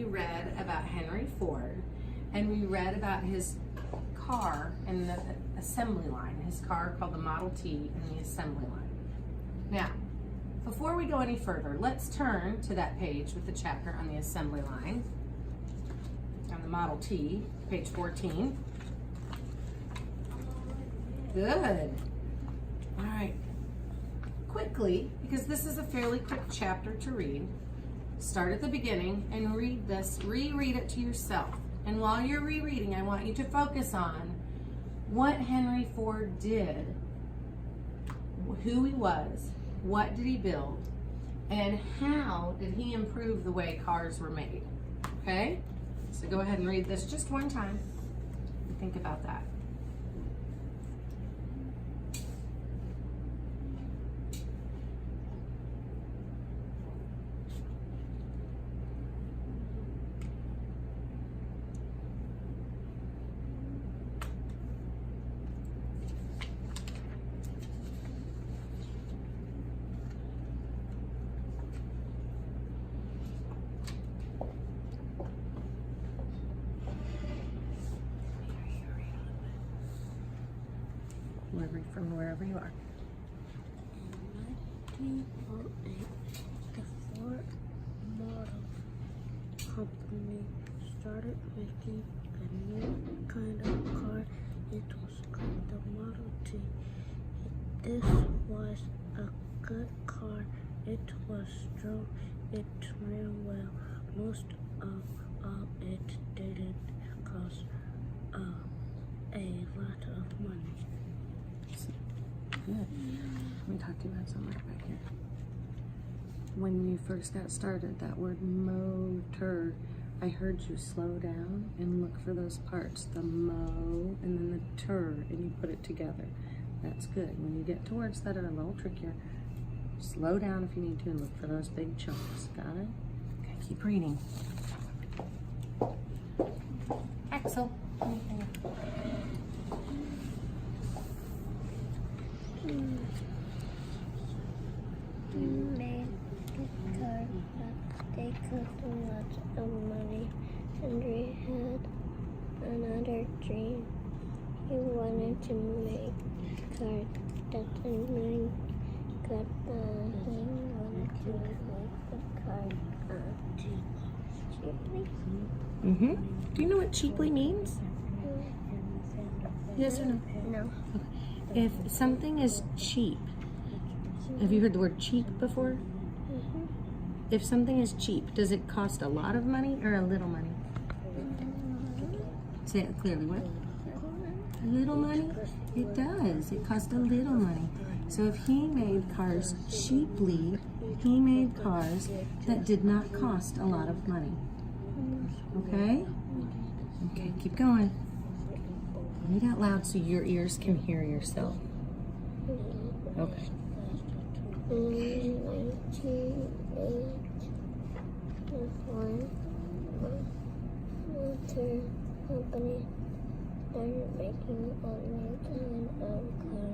we read about Henry Ford, and we read about his car in the assembly line, his car called the Model T in the assembly line. Now, before we go any further, let's turn to that page with the chapter on the assembly line, on the Model T, page 14. Good. All right. Quickly, because this is a fairly quick chapter to read, start at the beginning and read this, reread it to yourself. And while you're rereading, I want you to focus on what Henry Ford did, who he was, what did he build, and how did he improve the way cars were made. Okay? So go ahead and read this just one time and think about that. From wherever you are. In 1908, the Ford Motor Company started making a new kind of car. It was called the Model T. This was a good car. It was strong. It ran well. Most of all, it didn't cost a lot of money. Good. Let me talk to you about something right back here. When you first got started, that word motor, I heard you slow down and look for those parts, the mo and then the tur, and you put it together. That's good. When you get to words that are a little trickier, slow down if you need to and look for those big chunks. Got it? Okay, keep reading. Axel. Made a car, but they cost a lot of money. Henry had another dream. He wanted to make a car that didn't good, but he wanted to make the car cheaply. Do you know what cheaply means? Yes or no? No. If something is cheap, have you heard the word cheap before? If something is cheap, does it cost a lot of money or a little money? Say it clearly. What? A little money? It does. It costs a little money. So if he made cars cheaply, he made cars that did not cost a lot of money. Okay? Okay, keep going. Read out loud so your ears can hear yourself. Okay. In 1908, the Ford Motor Company started making a new kind of car.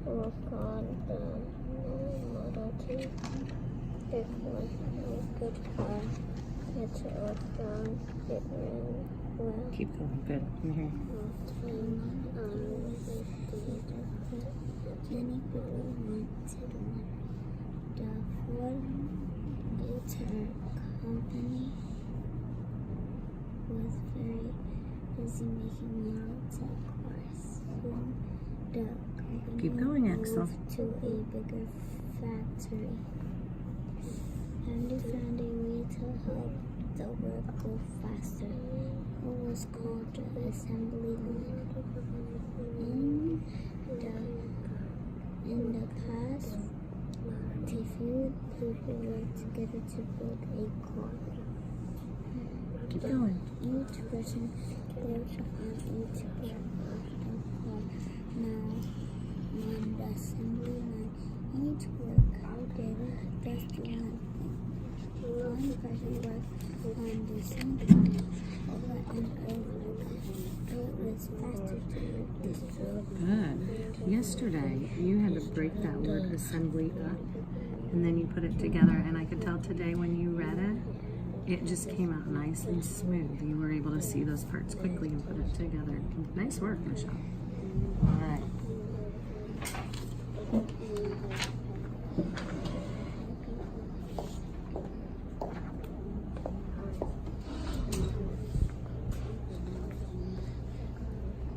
It was called the Model T. It was a good car. It was strong. It ran well. Keep going. Good. Many people wanted one. The Ford Motor Company was very busy making models of cars. Soon, the company Keep going, Axel. moved to a bigger factory. Andy found a way to help the work go faster. It was called the assembly line. In the past, a few people worked together to build a car. Keep going. Each person worked on each part of the car. Now, on the assembly line, each worker did just one thing. One person worked on the same part over and over. It was faster to work this way. Good. Yesterday, you had to break that word assembly up, and then you put it together, and I could tell today when you read it, it just came out nice and smooth. You were able to see those parts quickly and put it together. Nice work, Michelle. All right.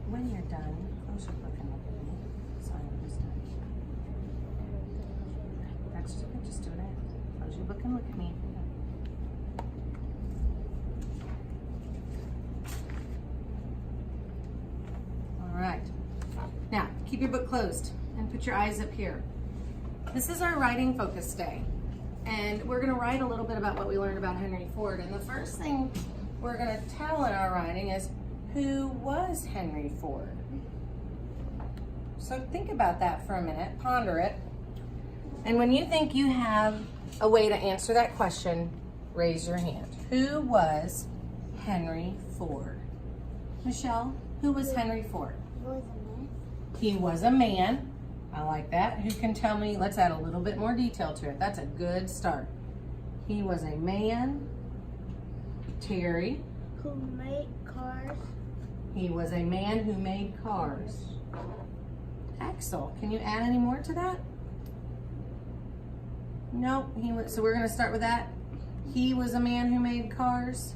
When you're done, close your book and look at me. Sorry, I'm just done. That's just okay, just do it. Close your book and look at me. All right. Now, keep your book closed and put your eyes up here. This is our writing focus day. And we're going to write a little bit about what we learned about Henry Ford. And the first thing we're going to tell in our writing is, who was Henry Ford? So think about that for a minute, ponder it. And when you think you have a way to answer that question, raise your hand. Who was Henry Ford? Michelle, who was Henry Ford? He was a man. I like that. Who can tell me? Let's add a little bit more detail to it. That's a good start. He was a man. Terry. Who made cars? He was a man who made cars. Axel, can you add any more to that? No, so we're going to start with that. He was a man who made cars.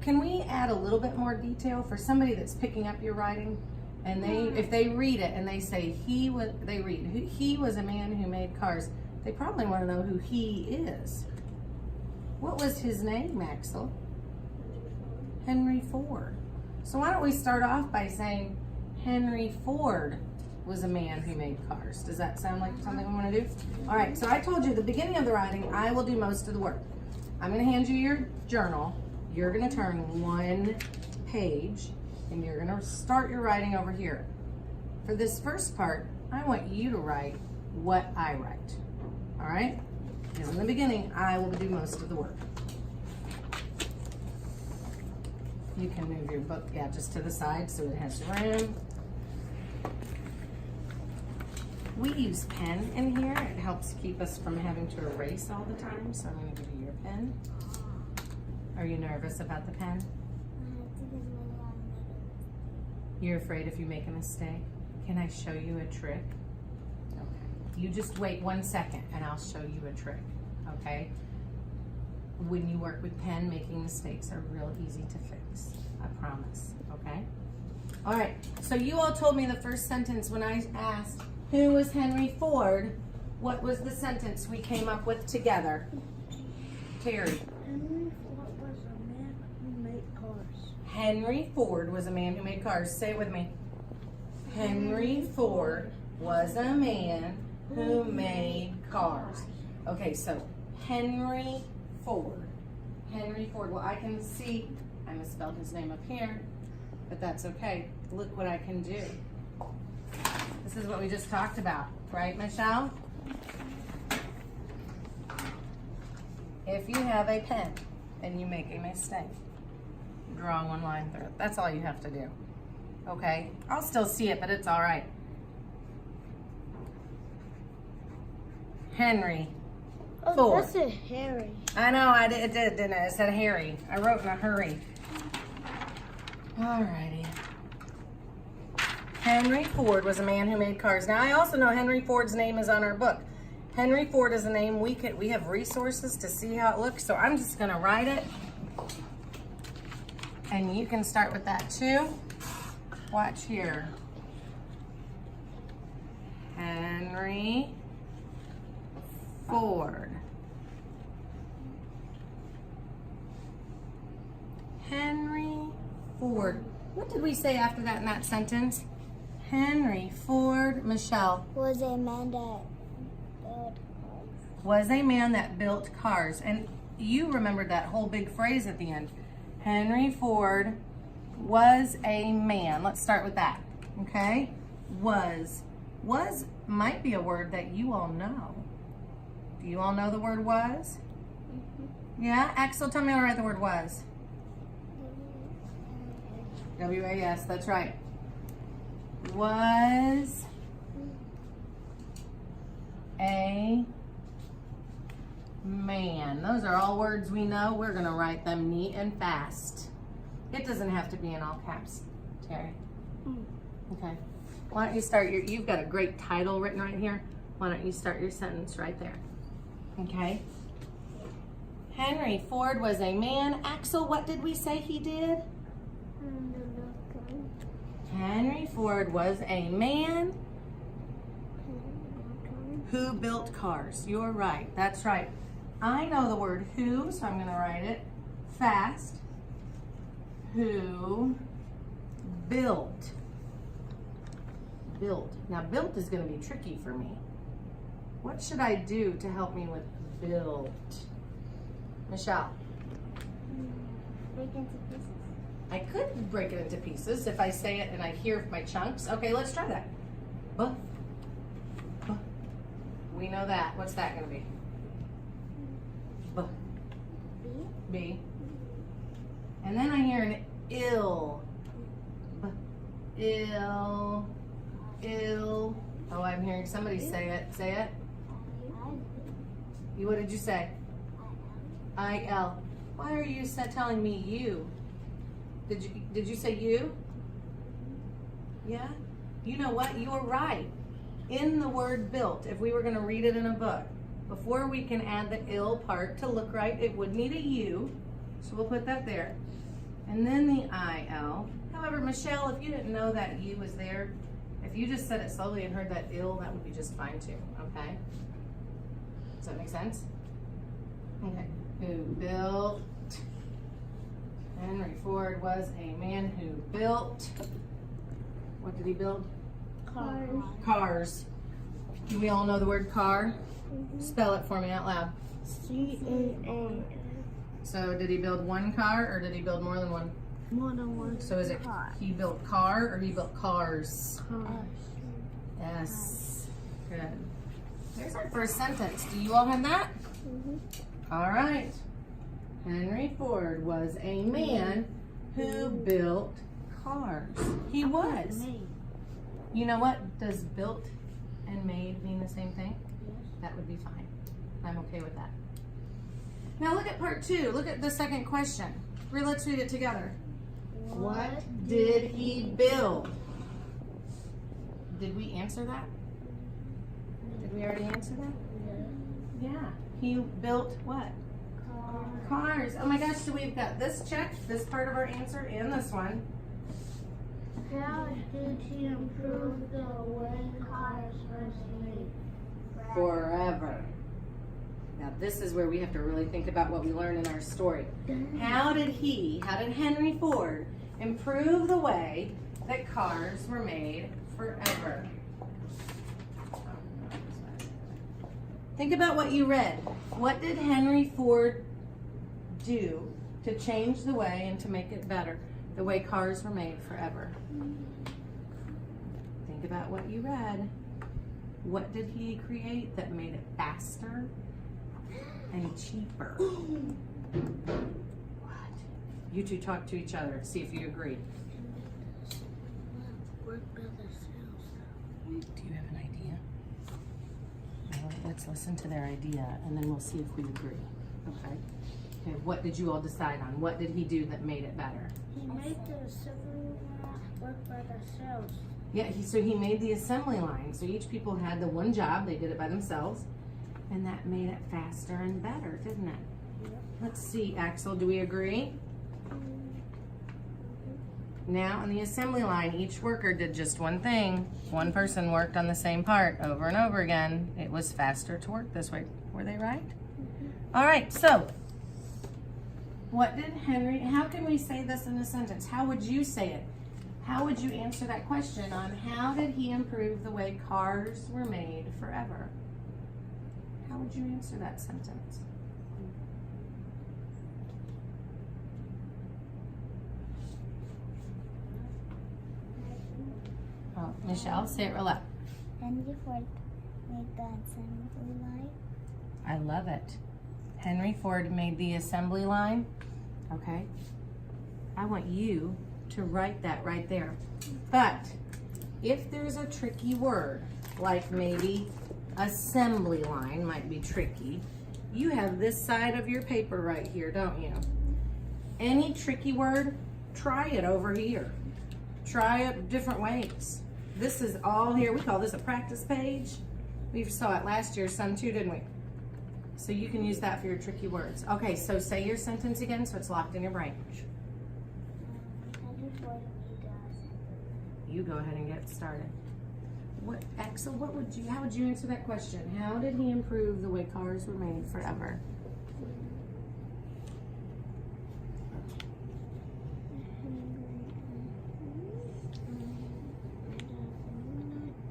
Can we add a little bit more detail for somebody that's picking up your writing? And if they read it and they say he was a man who made cars, they probably want to know who he is. What was his name, Axel? Henry Ford. So why don't we start off by saying Henry Ford was a man who made cars. Does that sound like something we want to do? All right, so I told you at the beginning of the writing, I will do most of the work. I'm going to hand you your journal. You're going to turn one page and you're going to start your writing over here. For this first part, I want you to write what I write. All right? Because in the beginning, I will do most of the work. You can move your book, just to the side so it has room. We use pen in here. It helps keep us from having to erase all the time. So I'm going to give you your pen. Are you nervous about the pen? You're afraid if you make a mistake? Can I show you a trick? Okay. You just wait 1 second and I'll show you a trick. Okay? When you work with pen, making mistakes are real easy to fix. I promise. Okay? All right. So you all told me the first sentence when I asked, who was Henry Ford? What was the sentence we came up with together? Terry. Henry Ford was a man who made cars. Henry Ford was a man who made cars. Say it with me. Henry Ford was a man who made cars. Okay, so Henry Ford. Henry Ford. Well, I can see, I misspelled his name up here, but that's okay. Look what I can do. This is what we just talked about, right, Michelle? If you have a pen and you make a mistake, draw one line through it. That's all you have to do. Okay? I'll still see it, but it's all right. Henry Ford. Oh, that's a Harry. I know, it did, didn't it? It said Harry. I wrote in a hurry. Alrighty. Henry Ford was a man who made cars. Now, I also know Henry Ford's name is on our book. Henry Ford is a name we have resources to see how it looks, so I'm just going to write it. And you can start with that too. Watch here. Henry Ford. Henry Ford. What did we say after that in that sentence? Henry Ford, Michelle. Was a man that built cars. Was a man that built cars. And you remembered that whole big phrase at the end. Henry Ford was a man. Let's start with that, okay? Was might be a word that you all know. Do you all know the word was? Mm-hmm. Yeah? Axel, tell me how to write the word was. W-A-S, that's right. Was a man. Those are all words we know. We're gonna write them neat and fast. It doesn't have to be in all caps, Terry. Okay. Why don't you start you've got a great title written right here. Why don't you start your sentence right there? Okay. Henry Ford was a man. Axel, what did we say he did? Henry Ford was a man who built cars. You're right. That's right. I know the word who, so I'm going to write it fast. Who built. Built. Now, built is going to be tricky for me. What should I do to help me with built? Michelle? Break into pieces. I could break it into pieces if I say it and I hear my chunks. Okay, let's try that. Buh. Buh. We know that. What's that going to be? Buh. B. B. And then I hear an ill. Buh. Ill. Ill. Oh, I'm hearing somebody say it. Say it. What did you say? I-L. Why are you telling me you? Did you say you? Yeah? You know what? You were right. In the word built, if we were going to read it in a book, before we can add the ill part to look right, it would need a U. So we'll put that there. And then the I-L. However, Michelle, if you didn't know that U was there, if you just said it slowly and heard that ill, that would be just fine too, okay? Does that make sense? Okay. Who built? Henry Ford was a man who built. What did he build? Cars. Cars. Do we all know the word car? Spell it for me out loud. C-A-R. So did he build one car or did he build more than one? More than one. So is it car. he built car or he built cars? Cars. Yes. Good. There's our first sentence. Do you all have that? All right. Henry Ford was a man who built cars. He was. You know what? Does built and made mean the same thing? Yes. That would be fine. I'm okay with that. Now look at part 2. Look at the second question. Let's read it together. What did he build? Did we answer that? Did we already answer that? Yeah. He built what? Cars. Oh my gosh, so we've got this checked, this part of our answer, and this one. How did he improve the way cars were made? Forever. Now this is where we have to really think about what we learned in our story. How did Henry Ford improve the way that cars were made forever? Think about what you read. What did Henry Ford do to change the way and to make it better? The way cars were made forever. Think about what you read. What did he create that made it faster and cheaper? What? You two talk to each other. See if you agree. Work by themselves. Do you have an idea? Well, let's listen to their idea and then we'll see if we agree. Okay? Okay, what did you all decide on? What did he do that made it better? He made the assembly line work by themselves. Yeah, so he made the assembly line. So each people had the one job, they did it by themselves, and that made it faster and better, didn't it? Yep. Let's see, Axel, do we agree? Now on the assembly line, each worker did just one thing. One person worked on the same part over and over again. It was faster to work this way. Were they right? All right, so what did how can we say this in a sentence? How would you say it? How would you answer that question on how did he improve the way cars were made forever? How would you answer that sentence? Oh, Michelle, say it real loud. Henry Ford made the assembly line. I love it. Henry Ford made the assembly line. Okay. I want you to write that right there. But if there's a tricky word, like maybe assembly line might be tricky, You have this side of your paper right here, don't you? Any tricky word, try it over here. Try it different ways. This is all here. We call this a practice page. We saw it last year, some too, didn't we? So you can use that for your tricky words. Okay, so say your sentence again so it's locked in your brain. You go ahead and get started. What, Axel, how would you answer that question? How did he improve the way cars were made forever?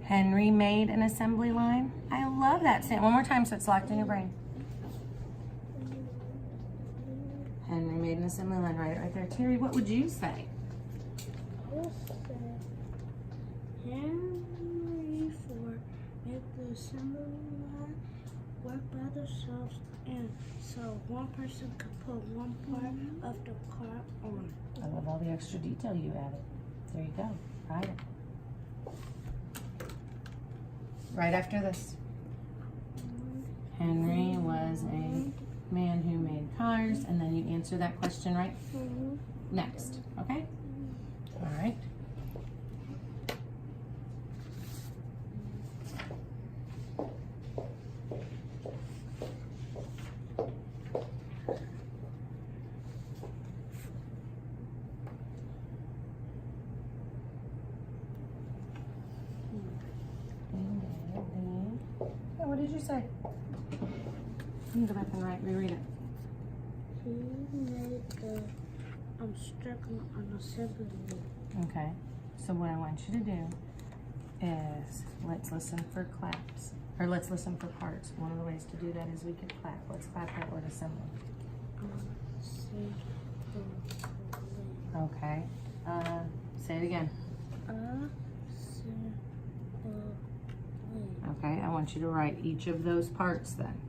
Henry made an assembly line. I love that. Say it one more time so it's locked in your brain. Henry made an assembly line. Write it right there. Terry, what would you say? I would say Henry Ford made the assembly line work by themselves, and so one person could put one part of the car on. I love all the extra detail you added. There you go. Write it. Right after this. Henry was a man who made cars, and then you answer that question right next, okay? All right. Yeah, what did you say? Let me go back and reread it. He made the circle on assembly line. Okay, so what I want you to do is let's listen for claps, or let's listen for parts. One of the ways to do that is we could clap. Let's clap that word assembly. Okay, say it again. Okay, I want you to write each of those parts then.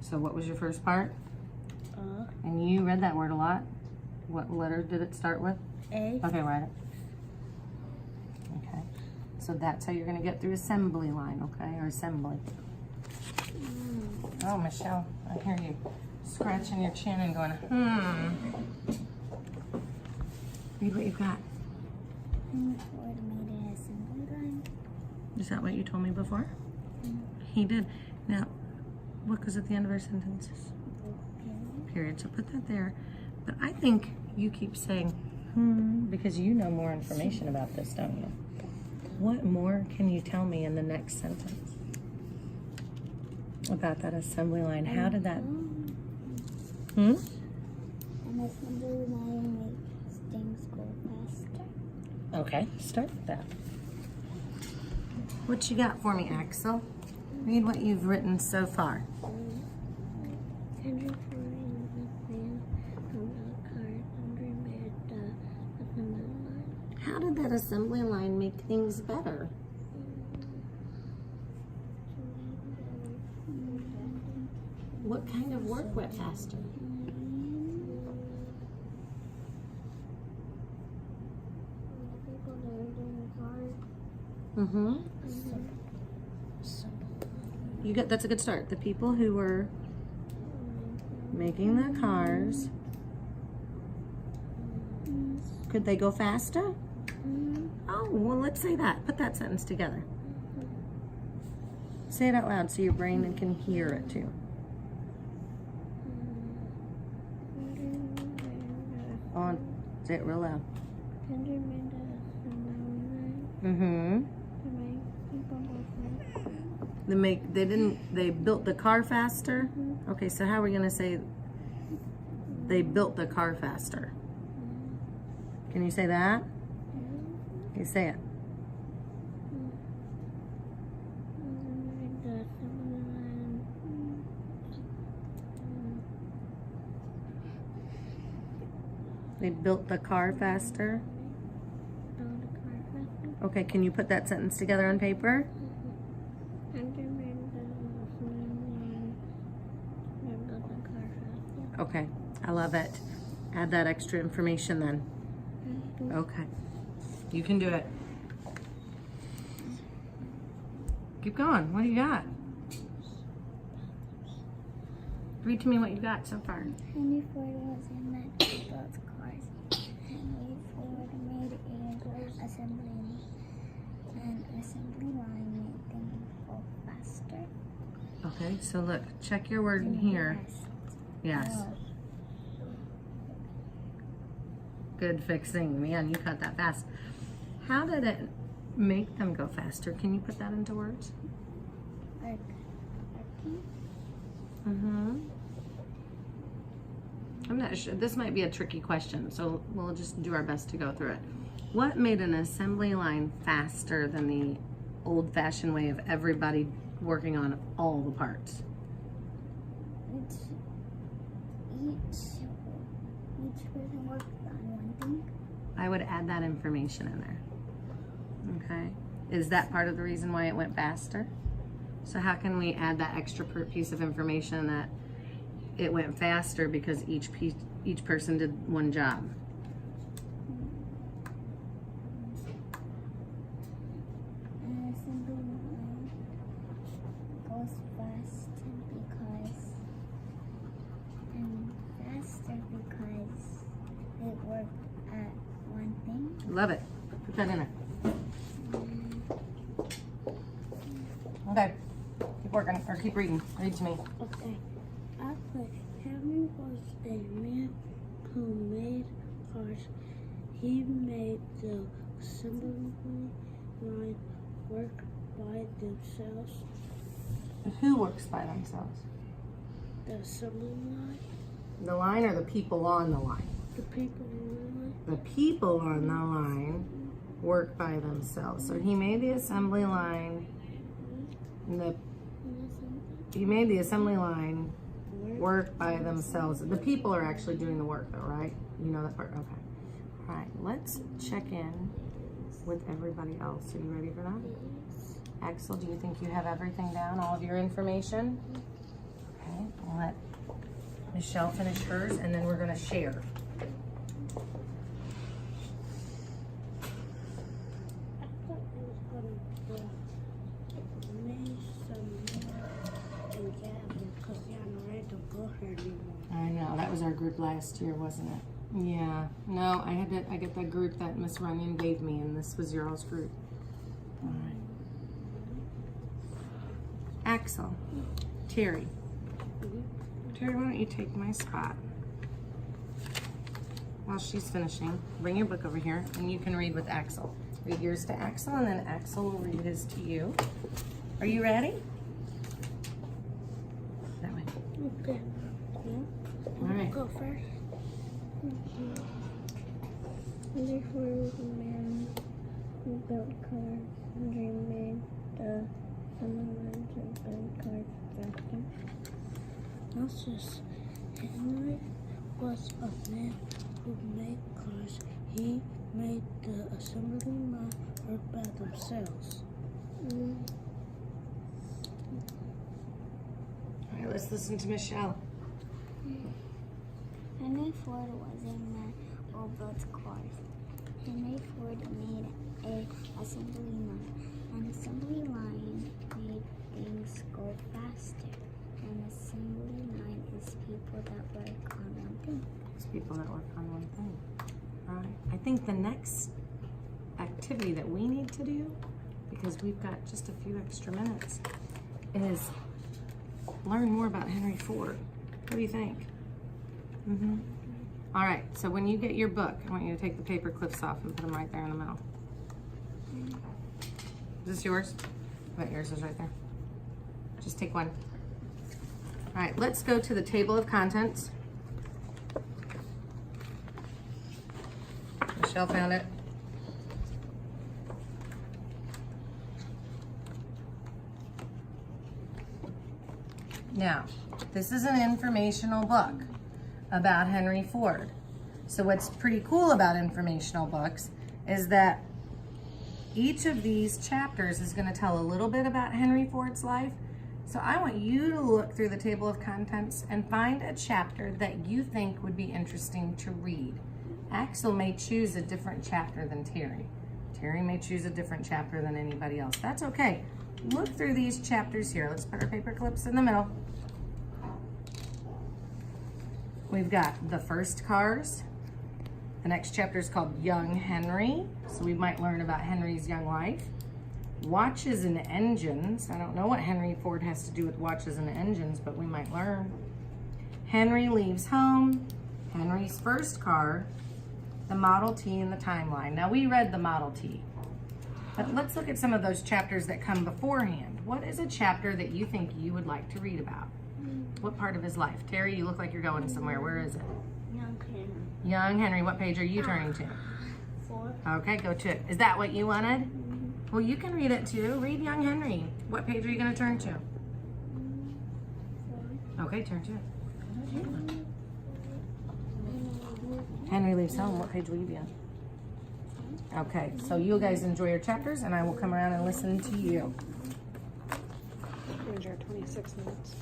So what was your first part? And you read that word a lot. What letter did it start with? A. Okay, write it. Okay, so that's how you're gonna get through assembly line, okay, or assembly. Oh, Michelle, I hear you scratching your chin and going, Read what you've got. Is that what you told me before? He did. Now, what goes at the end of our sentences? Period. So put that there. But I think you keep saying, because you know more information about this, don't you? What more can you tell me in the next sentence about that assembly line? How did that? An assembly line makes things go faster. Okay, start with that. What you got for me, Axel? Read what you've written so far. Henry Ford and the man from the car made the assembly line. How did that assembly line make things better? What kind of work went faster? That's a good start. The people who were making the cars, could they go faster? Oh, well, let's say that. Put that sentence together. Say it out loud so your brain can hear it too. On, say it real loud. They built the car faster? Okay, so how are we gonna say they built the car faster? Can you say that? Okay, say it. They built the car faster? Okay, can you put that sentence together on paper? Okay, I love it. Add that extra information then. Okay, you can do it. Keep going, what do you got? Read to me what you got so far. Henry Ford was invented both cars. Henry Ford made an assembly line made them go faster. Okay, so look, check your word in here. Yes. Oh. Good fixing. Man, you cut that fast. How did it make them go faster? Can you put that into words? I'm not sure. This might be a tricky question, so we'll just do our best to go through it. What made an assembly line faster than the old-fashioned way of everybody working on all the parts? Each person worked on one thing. I would add that information in there. Okay. Is that part of the reason why it went faster? So how can we add that extra piece of information that it went faster because each person did one job? An assembly line goes faster because it worked at one thing. Love it. Put that in there. Okay. Keep working, or keep reading. Read to me. Okay. After Henry was a man who made cars, he made the assembly line work by themselves. Who works by themselves? The assembly line, The line or the people on the line? the people in the line, The people on the line work by themselves. So he made the assembly line. He made the assembly line work by themselves. The people are actually doing the work though, right? You know that part? Okay. All right, let's check in with everybody else. Are you ready for that? Axel, do you think you have everything down, all of your information? Okay, we'll let Michelle finish hers and then we're gonna share. I know, that was our group last year, wasn't it? Yeah, no, I get that group that Miss Runyon gave me, and this was your all's group. All right. Axel, Terry. Terry, why don't you take my spot? While she's finishing, bring your book over here, and you can read with Axel. Read yours to Axel, and then Axel will read his to you. Are you ready? That way. Okay. All right. Go first. Henry Ford was a man who built cars. Henry made the assembly lines and built cars faster. Henry was a man who made cars. He made the assembly line work by themselves. All right, let's listen to Michelle. Henry Ford was a man who built cars. Henry Ford made an assembly line. An assembly line made things go faster. An assembly line is people that work on one thing. It's people that work on one thing. All right. I think the next activity that we need to do, because we've got just a few extra minutes, is learn more about Henry Ford. What do you think? All right, so when you get your book, I want you to take the paper clips off and put them right there in the middle. Is this yours? I bet yours is right there. Just take one. All right, let's go to the table of contents. Michelle found it. Now, this is an informational book about Henry Ford. So what's pretty cool about informational books is that each of these chapters is going to tell a little bit about Henry Ford's life. So I want you to look through the table of contents and find a chapter that you think would be interesting to read. Axel may choose a different chapter than Terry. Terry may choose a different chapter than anybody else. That's okay. Look through these chapters here. Let's put our paper clips in the middle. We've got the first cars. The next chapter is called Young Henry. So we might learn about Henry's young life. Watches and engines. I don't know what Henry Ford has to do with watches and engines, but we might learn. Henry leaves home. Henry's first car. The Model T and the timeline. Now we read the Model T. But let's look at some of those chapters that come beforehand. What is a chapter that you think you would like to read about? What part of his life? Terry, you look like you're going somewhere. Where is it? Young Henry. Young Henry. What page are you turning to? 4. Okay, go to it. Is that what you wanted? Well, you can read it too. Read Young Henry. What page are you going to turn to? 4. Okay, turn to it. Henry leaves home. What page will you be on? Okay, so you guys enjoy your chapters, and I will come around and listen to you. Enjoy 26 minutes.